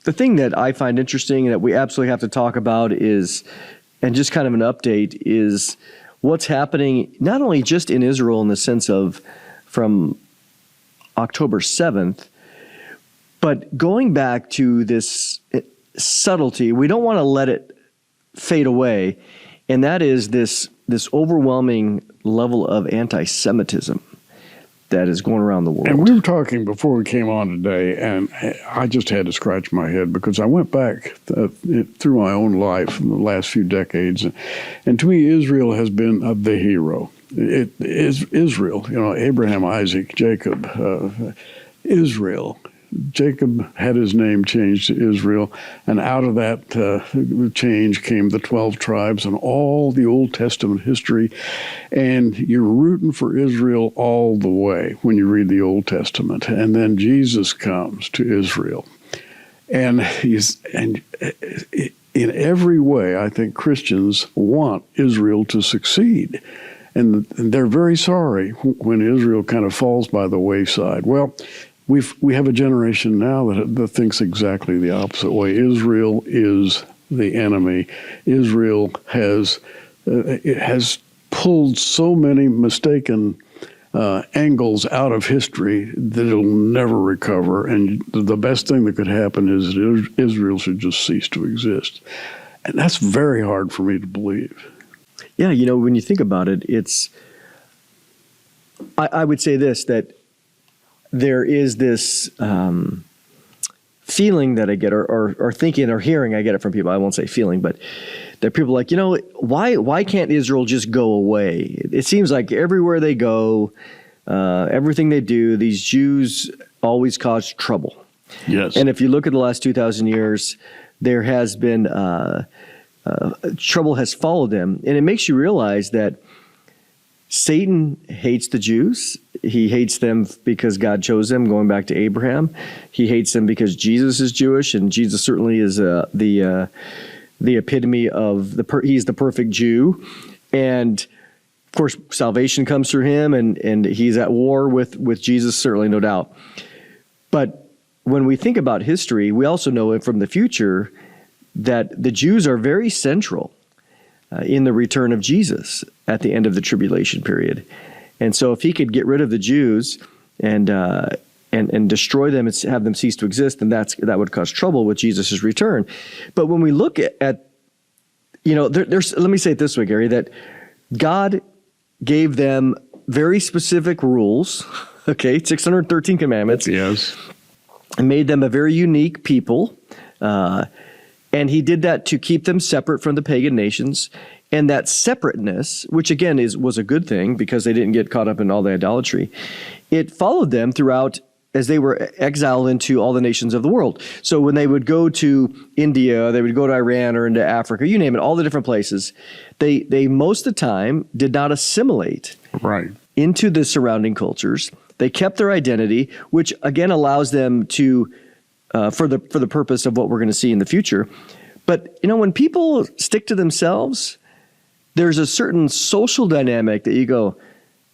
the thing that I find interesting and that we absolutely have to talk about is, and just kind of an update, is what's happening not only just in Israel in the sense of from October 7th, but going back to this subtlety. We don't want to let it fade away, and that is this overwhelming level of anti-Semitism that is going around the world. And we were talking before we came on today, and I just had to scratch my head because I went back through my own life in the last few decades, and to me, Israel has been the hero. It is Israel, Abraham, Isaac, Jacob, Israel. Jacob had his name changed to Israel, and out of that change came the 12 tribes and all the Old Testament history. And you're rooting for Israel all the way when you read the Old Testament. And then Jesus comes to Israel. And in every way, I think Christians want Israel to succeed. And they're very sorry when Israel kind of falls by the wayside. Well, we have a generation now that thinks exactly the opposite way. Israel is the enemy. Israel has pulled so many mistaken angles out of history that it'll never recover. And the best thing that could happen is that Israel should just cease to exist. And that's very hard for me to believe. Yeah, when you think about it, I would say this, that there is this feeling that I get, or thinking or hearing, I get it from people. I won't say feeling, but that people are like, why can't Israel just go away? It seems like everywhere they go, everything they do, these Jews always cause trouble. Yes. And if you look at the last 2,000 years, there has been trouble has followed them. And it makes you realize that Satan hates the Jews. He hates them because God chose them, going back to Abraham. He hates them because Jesus is Jewish, and Jesus certainly is the epitome of he's the perfect Jew. And of course, salvation comes through him, and he's at war with Jesus, certainly, no doubt. But when we think about history, we also know from the future that the Jews are very central in the return of Jesus at the end of the tribulation period. And so if he could get rid of the Jews and destroy them and have them cease to exist, then that would cause trouble with Jesus' return. But when we look at there's let me say it this way, Gary, that God gave them very specific rules, 613 commandments. Yes. And made them a very unique people. And he did that to keep them separate from the pagan nations. And that separateness, which again was a good thing because they didn't get caught up in all the idolatry, it followed them throughout as they were exiled into all the nations of the world. So when they would go to India, they would go to Iran or into Africa, you name it, all the different places, they most of the time did not assimilate into the surrounding cultures. They kept their identity, which again allows them to for the purpose of what we're going to see in the future. But when people stick to themselves, there's a certain social dynamic that you go,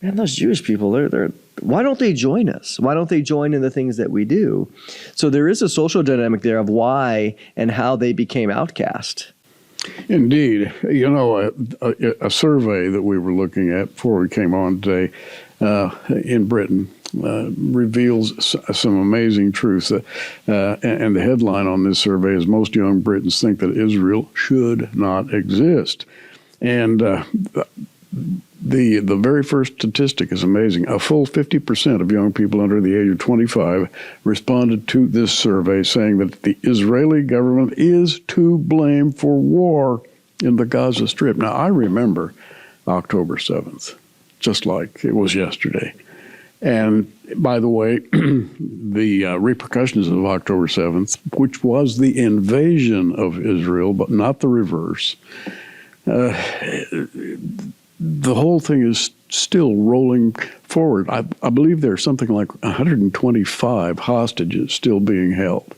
man, those Jewish people, they're why don't they join us? Why don't they join in the things that we do? So there is a social dynamic there of why and how they became outcast. Indeed. A survey that we were looking at before we came on today in Britain reveals some amazing truths. And the headline on this survey is, most young Britons think that Israel should not exist. And the very first statistic is amazing. A full 50% of young people under the age of 25 responded to this survey saying that the Israeli government is to blame for war in the Gaza Strip. Now, I remember October 7th, just like it was yesterday. And by the way, the repercussions of October 7th, which was the invasion of Israel, but not the reverse, the whole thing is still rolling forward. I believe there's something like 125 hostages still being held.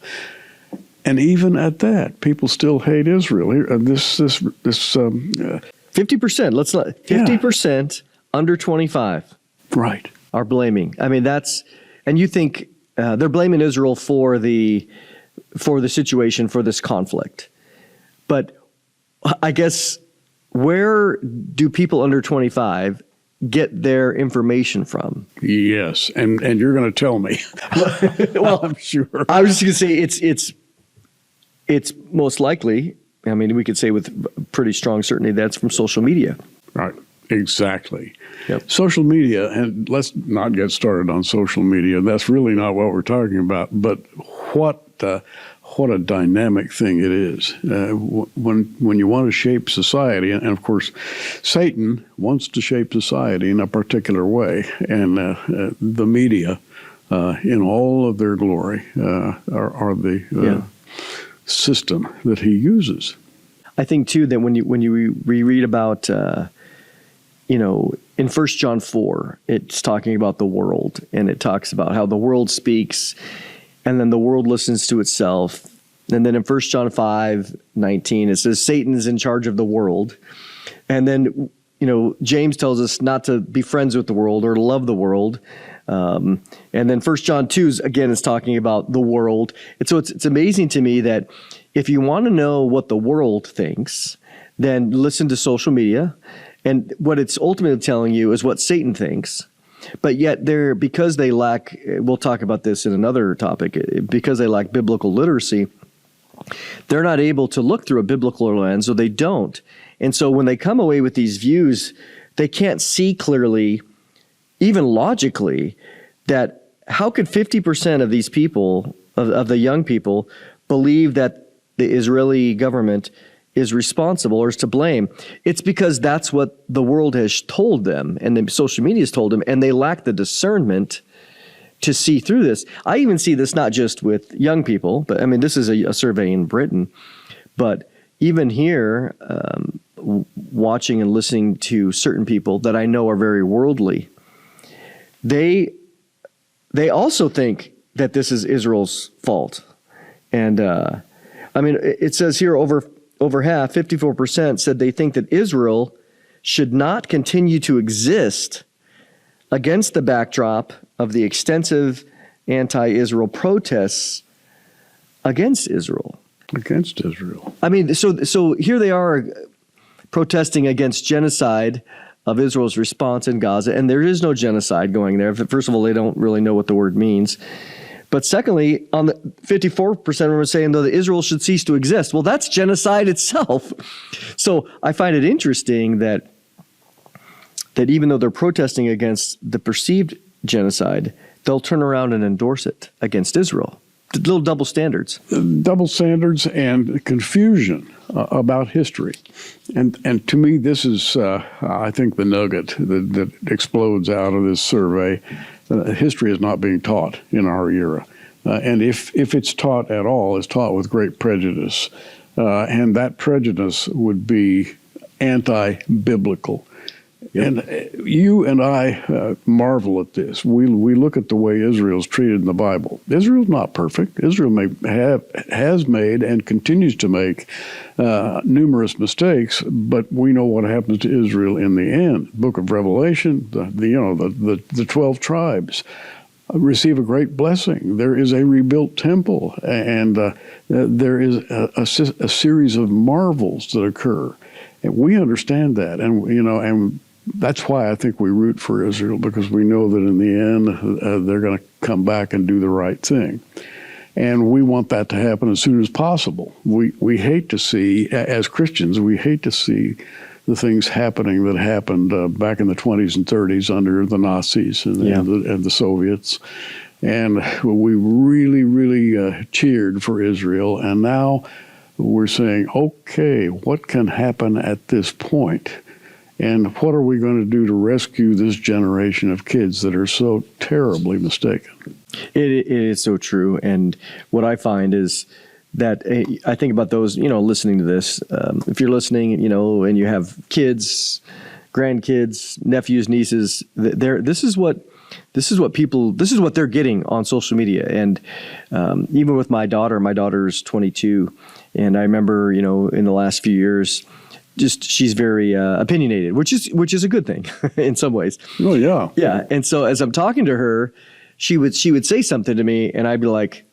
And even at that, people still hate Israel. 50%, let's not, 50% under 25. Right. Are blaming. I mean, and you think they're blaming Israel for the for the situation, for this conflict. But I guess, where do people under 25 get their information from? Yes, and you're going to tell me. Well, I'm sure. I was just going to say it's most likely, I mean, we could say with pretty strong certainty that's from social media. Right, exactly. Yep. Social media, and let's not get started on social media. That's really not what we're talking about. But what a dynamic thing it is when you want to shape society, and of course, Satan wants to shape society in a particular way, and the media, in all of their glory, are the system that he uses. I think too that when you reread about in 1 John 4, it's talking about the world, and it talks about how the world speaks, and then the world listens to itself. And then in 1 John 5:19, it says Satan is in charge of the world. And then, James tells us not to be friends with the world or to love the world. And then 1 John 2, again, is talking about the world. And so it's amazing to me that if you want to know what the world thinks, then listen to social media. And what it's ultimately telling you is what Satan thinks. But yet because they lack, we'll talk about this in another topic, because they lack biblical literacy, they're not able to look through a biblical lens, or they don't. And so when they come away with these views, they can't see clearly, even logically, that how could 50% of these people, of the young people, believe that the Israeli government is responsible or is to blame? It's because that's what the world has told them, and the social media has told them, and they lack the discernment to see through this. I even see this not just with young people, but I mean, this is a survey in Britain, but even here, watching and listening to certain people that I know are very worldly, they also think that this is Israel's fault. And I mean, it says here over half, 54%, said they think that Israel should not continue to exist against the backdrop of the extensive anti-Israel protests against Israel. Against Israel. I mean, so here they are protesting against genocide of Israel's response in Gaza, and there is no genocide going there. First of all, they don't really know what the word means. But secondly, on the 54% of them are saying, though, that Israel should cease to exist. Well, that's genocide itself. So I find it interesting that even though they're protesting against the perceived genocide, they'll turn around and endorse it against Israel. Little double standards. Double standards and confusion about history. And to me, this is, I think, the nugget that explodes out of this survey. History is not being taught in our era. And if it's taught at all, it's taught with great prejudice. And that prejudice would be anti-biblical. Yep. And you and I marvel at this. We look at the way Israel's treated in the Bible. Israel's not perfect. Israel has made and continues to make numerous mistakes, but we know what happens to Israel in the end. Book of Revelation, the 12 tribes receive a great blessing. There is a rebuilt temple, and there is a series of marvels that occur. And we understand that, and that's why I think we root for Israel, because we know that in the end they're going to come back and do the right thing. And we want that to happen as soon as possible. We hate to see, as Christians, we hate to see the things happening that happened back in the 20s and 30s under the Nazis and the Soviets. And we really, really cheered for Israel. And now we're saying, okay, what can happen at this point? And what are we going to do to rescue this generation of kids that are so terribly mistaken? It is so true. And what I find is that I think about those, listening to this. If you're listening, and you have kids, grandkids, nephews, nieces, this is what they're getting on social media. And even with my daughter's 22. And I remember, in the last few years, she's very opinionated, which is a good thing in some ways. Oh yeah, yeah. And so as I'm talking to her, she would say something to me, and I'd be like,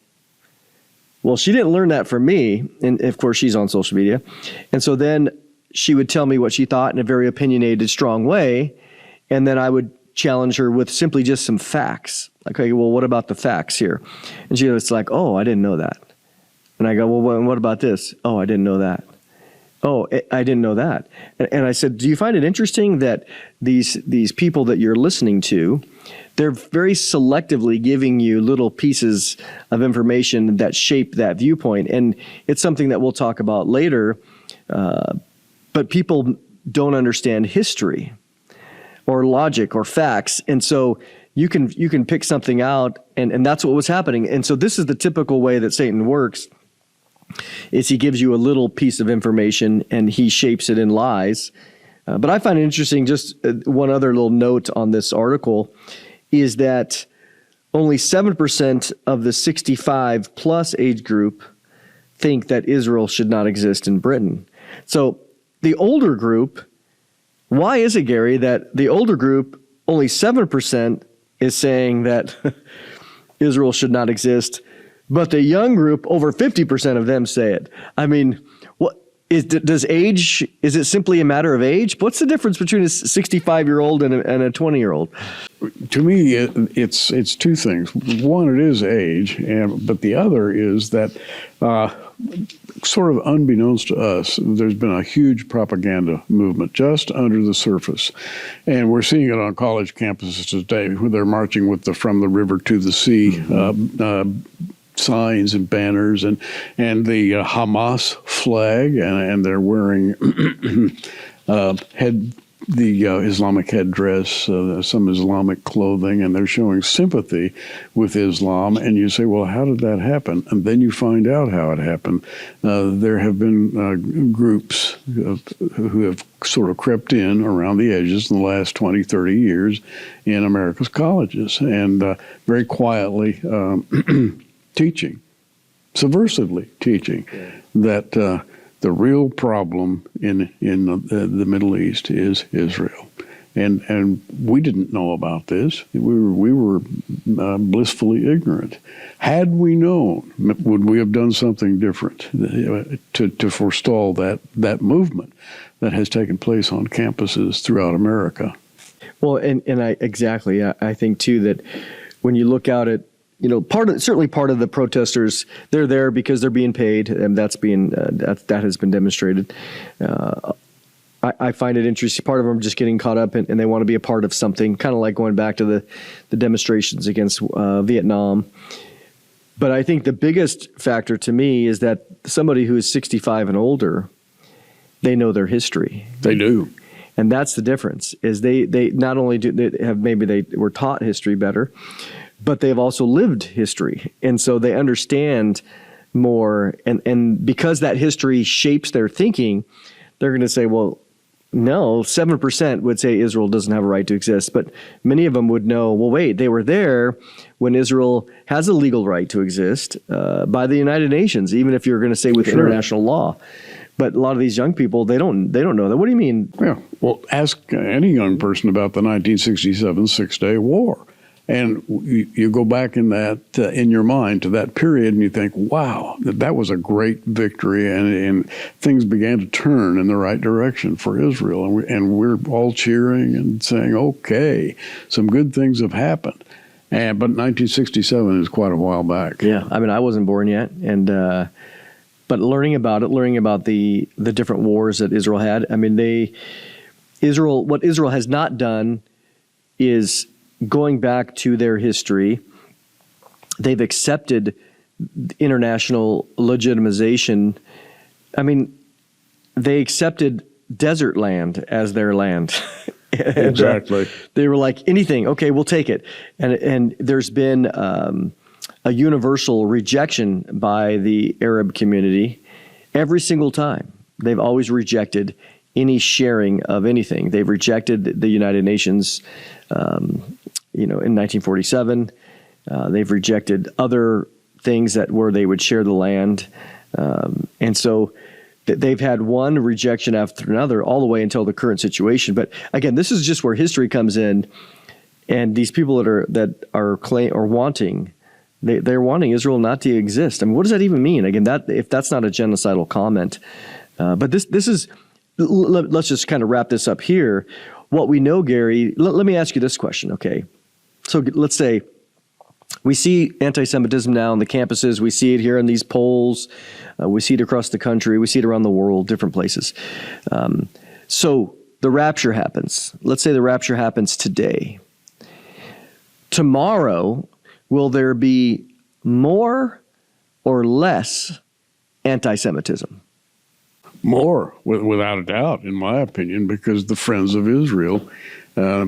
Well, she didn't learn that from me. And of course, she's on social media. And so then she would tell me what she thought in a very opinionated, strong way. And then I would challenge her with simply just some facts. Like, okay, well, what about the facts here? And she was like, oh, I didn't know that. And I go, well, what about this? Oh, I didn't know that. Oh, I didn't know that. And I said, do you find it interesting that these people that you're listening to, they're very selectively giving you little pieces of information that shape that viewpoint? And it's something that we'll talk about later, but people don't understand history or logic or facts. And so you can pick something out, and that's what was happening. And so this is the typical way that Satan works, is he gives you a little piece of information and he shapes it in lies. But I find it interesting, just one other little note on this article, is that only 7% of the 65 plus age group think that Israel should not exist in Britain. So the older group, why is it, Gary, that the older group, only 7% is saying that Israel should not exist, but the young group, over 50% of them say it? I mean, does age, is it simply a matter of age? What's the difference between a 65-year-old and a 20-year-old? To me, it's two things. One, it is age, but the other is that sort of unbeknownst to us, there's been a huge propaganda movement just under the surface. And we're seeing it on college campuses today, where they're marching with the From the River to the Sea signs and banners, and the Hamas flag, and they're wearing Islamic headdress, some Islamic clothing, and they're showing sympathy with Islam. And you say, well, how did that happen? And then you find out how it happened. There have been groups who have sort of crept in around the edges in the last 20, 30 years in America's colleges, and very quietly teaching, subversively teaching, that the real problem in the Middle East is Israel, and we didn't know about this. We were blissfully ignorant. Had we known, would we have done something different to forestall that movement that has taken place on campuses throughout America? Well, and I think too that when you look out at, certainly part of the protesters, they're there because they're being paid, and that has been demonstrated. I find it interesting. Part of them are just getting caught up, and they want to be a part of something, kind of like going back to the demonstrations against Vietnam. But I think the biggest factor to me is that somebody who is 65 and older, they know their history. They do. And that's the difference, is they not only they were taught history better, but they've also lived history. And so they understand more. And because that history shapes their thinking, they're going to say, well, no, 7% would say Israel doesn't have a right to exist. But many of them would know, well, wait, they were there when Israel has a legal right to exist by the United Nations, even if you're going to say with international law. But a lot of these young people, they don't know that. What do you mean? Yeah, well, ask any young person about the 1967 Six-Day War. And you go back in in your mind to that period, and you think, wow, that was a great victory, and things began to turn in the right direction for Israel. And we're all cheering and saying, okay, some good things have happened. But 1967 is quite a while back. Yeah, I mean, I wasn't born yet, but learning about the different wars that Israel had. I mean, what Israel has not done is, going back to their history, they've accepted international legitimization. I mean, they accepted desert land as their land. Exactly. They were like, anything, okay, we'll take it. And there's been a universal rejection by the Arab community every single time. They've always rejected any sharing of anything. They've rejected the United Nations, in 1947. They've rejected other things where they would share the land. And so they've had one rejection after another all the way until the current situation. But again, this is just where history comes in, and these people that are wanting They're wanting Israel not to exist. I mean, what does that even mean? Again, if that's not a genocidal comment, but this is. Let's just kind of wrap this up here. What we know, Gary. Let me ask you this question, okay? So let's say we see anti-Semitism now on the campuses. We see it here in these polls. We see it across the country. We see it around the world, different places. So the rapture happens. Let's say the rapture happens today. Tomorrow, will there be more or less anti-Semitism? More, without a doubt, in my opinion, because the friends of Israel,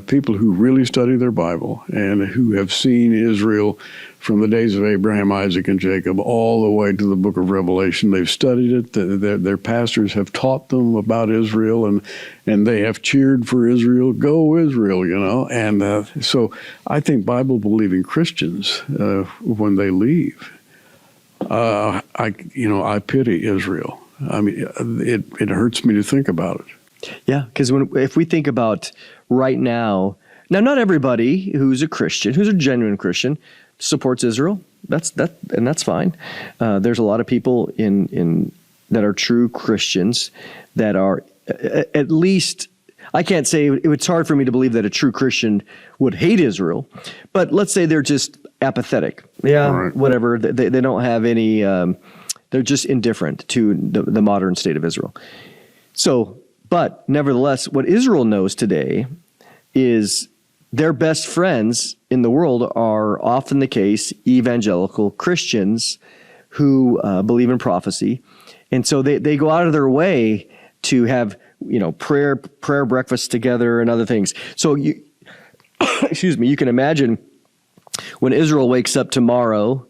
people who really study their Bible and who have seen Israel from the days of Abraham, Isaac, and Jacob all the way to the book of Revelation. They've studied it. Their pastors have taught them about Israel, and they have cheered for Israel. Go Israel, you know. And so I think Bible-believing Christians, when they leave, I pity Israel. I mean, it hurts me to think about it. Yeah, because if we think about right now, not everybody who's a Christian, who's a genuine Christian, supports Israel. That's fine. There's a lot of people in that are true Christians that are at least. I can't say it's hard for me to believe that a true Christian would hate Israel, but let's say they're just apathetic. Yeah, right. Whatever. They don't have any. They're just indifferent to the modern state of Israel. So, but nevertheless, what Israel knows today is their best friends in the world are often the case evangelical Christians who believe in prophecy. And so they go out of their way to have, prayer breakfasts together and other things. So excuse me, you can imagine when Israel wakes up tomorrow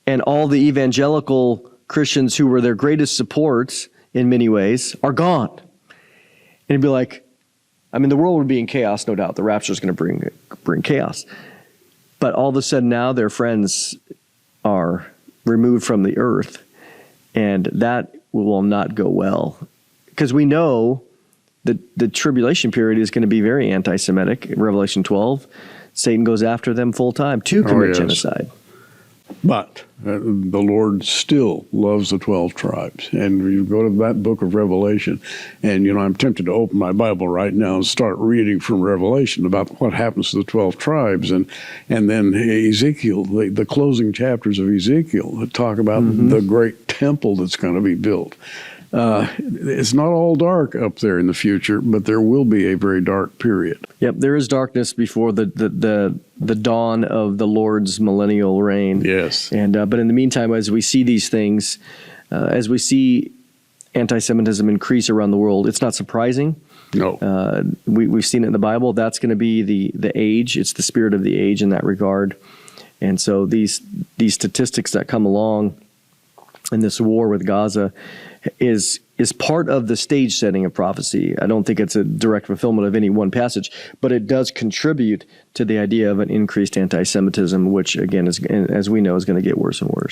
and all the evangelical Christians who were their greatest supports in many ways are gone. And it'd be like, the world would be in chaos, no doubt. The rapture is going to bring chaos. But all of a sudden now their friends are removed from the earth, and that will not go well. Because we know that the tribulation period is going to be very anti-Semitic. In Revelation 12, Satan goes after them full time to commit genocide. But the Lord still loves the 12 tribes. And you go to that book of Revelation, and, I'm tempted to open my Bible right now and start reading from Revelation about what happens to the 12 tribes. And then Ezekiel, the closing chapters of Ezekiel that talk about the great temple that's going to be built. It's not all dark up there in the future, but there will be a very dark period. Yep, there is darkness before the dawn of the Lord's millennial reign. Yes, and but in the meantime, as we see these things, as we see anti-Semitism increase around the world, it's not surprising. No, we've seen it in the Bible. That's going to be the age. It's the spirit of the age in that regard. And so these statistics that come along in this war with Gaza is part of the stage setting of prophecy. I don't think it's a direct fulfillment of any one passage, but it does contribute to the idea of an increased anti-Semitism, which, again, as we know, is going to get worse and worse.